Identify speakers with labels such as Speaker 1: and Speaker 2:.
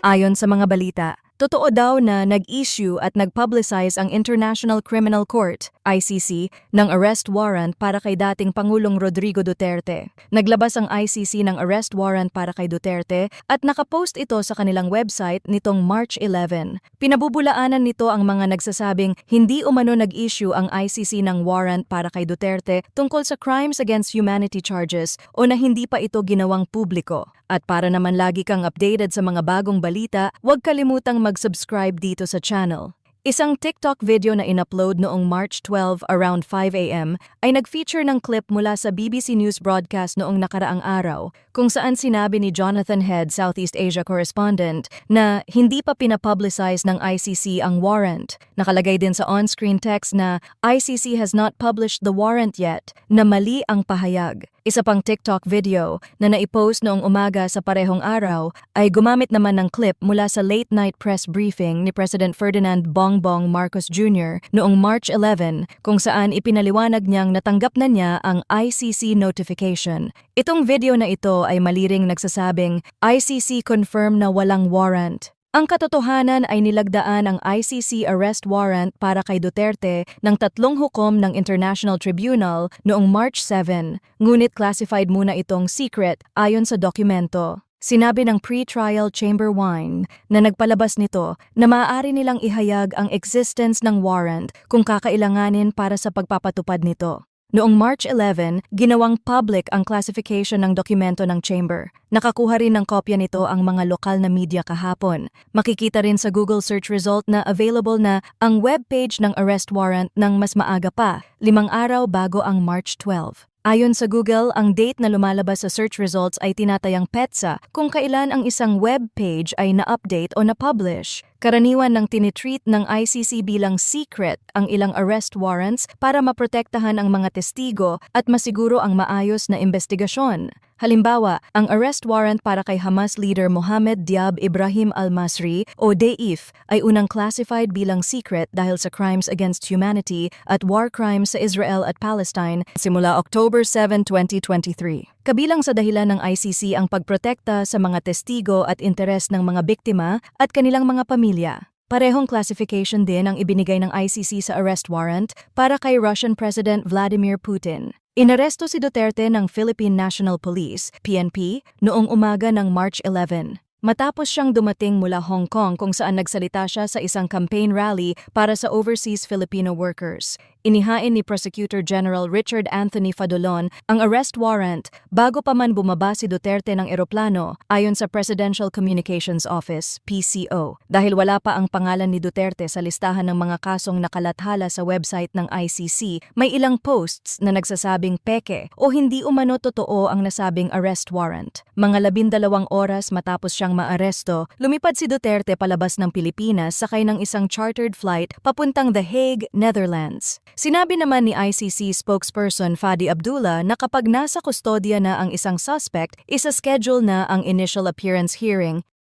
Speaker 1: Ayon sa mga balita, totoo daw na nag-issue at nag-publicize ang International Criminal Court, ICC, ng arrest warrant para kay dating Pangulong Rodrigo Duterte. Naglabas ang ICC ng arrest warrant para kay Duterte at nakapost ito sa kanilang website nitong March 11. Pinabubulaanan nito ang mga nagsasabing hindi umano nag-issue ang ICC ng warrant para kay Duterte tungkol sa crimes against humanity charges o na hindi pa ito ginawang publiko. At para naman lagi kang updated sa mga bagong balita, huwag kalimutang mag-subscribe dito sa channel. Isang TikTok video na in-upload noong March 12 around 5 a.m. ay nag-feature ng clip mula sa BBC News broadcast noong nakaraang araw kung saan sinabi ni Jonathan Head, Southeast Asia correspondent, na hindi pa pinapublicize ng ICC ang warrant. Nakalagay din sa on-screen text na ICC has not published the warrant yet, na mali ang pahayag. Isa pang TikTok video na naipost noong umaga sa parehong araw ay gumamit naman ng clip mula sa late-night press briefing ni President Ferdinand Bongbong Marcos Jr. noong March 11 kung saan ipinaliwanag niyang natanggap na niya ang ICC notification. Itong video na ito ay maliring nagsasabing ICC confirm na walang warrant. Ang katotohanan ay nilagdaan ang ICC arrest warrant para kay Duterte ng 3 hukom ng International Tribunal noong March 7, ngunit classified muna itong secret ayon sa dokumento. Sinabi ng pre-trial Chamber 1 na nagpalabas nito na maaari nilang ihayag ang existence ng warrant kung kakailanganin para sa pagpapatupad nito. Noong March 11, ginawang public ang classification ng dokumento ng Chamber. Nakakuha rin ng kopya nito ang mga lokal na media kahapon. Makikita rin sa Google search result na available na ang webpage ng arrest warrant ng mas maaga pa, 5 araw bago ang March 12. Ayon sa Google, ang date na lumalabas sa search results ay tinatayang petsa kung kailan ang isang web page ay na-update o na-publish. Karaniwan ng tinitreat ng ICC bilang secret ang ilang arrest warrants para maprotektahan ang mga testigo at masiguro ang maayos na investigasyon. Halimbawa, ang arrest warrant para kay Hamas leader Mohammed Diab Ibrahim al-Masri o DAIF ay unang classified bilang secret dahil sa crimes against humanity at war crimes sa Israel at Palestine simula October 7, 2023. Kabilang sa dahilan ng ICC ang pagprotekta sa mga testigo at interes ng mga biktima at kanilang mga pamilya. Parehong classification din ang ibinigay ng ICC sa arrest warrant para kay Russian President Vladimir Putin. Inaresto si Duterte ng Philippine National Police, PNP, noong umaga ng March 11. Matapos siyang dumating mula Hong Kong kung saan nagsalita siya sa isang campaign rally para sa overseas Filipino workers. Inihain ni Prosecutor General Richard Anthony Fadolon ang arrest warrant bago pa man bumaba si Duterte ng eroplano ayon sa Presidential Communications Office, PCO. Dahil wala pa ang pangalan ni Duterte sa listahan ng mga kasong nakalathala sa website ng ICC, may ilang posts na nagsasabing peke o hindi umano totoo ang nasabing arrest warrant. Mga 12 oras matapos siyang maaresto, lumipad si Duterte palabas ng Pilipinas sakay ng isang chartered flight papuntang The Hague, Netherlands. Sinabi naman ni ICC spokesperson Fadi Abdullah na kapag nasa kustodya na ang isang suspect, isa-schedule na ang initial appearance hearing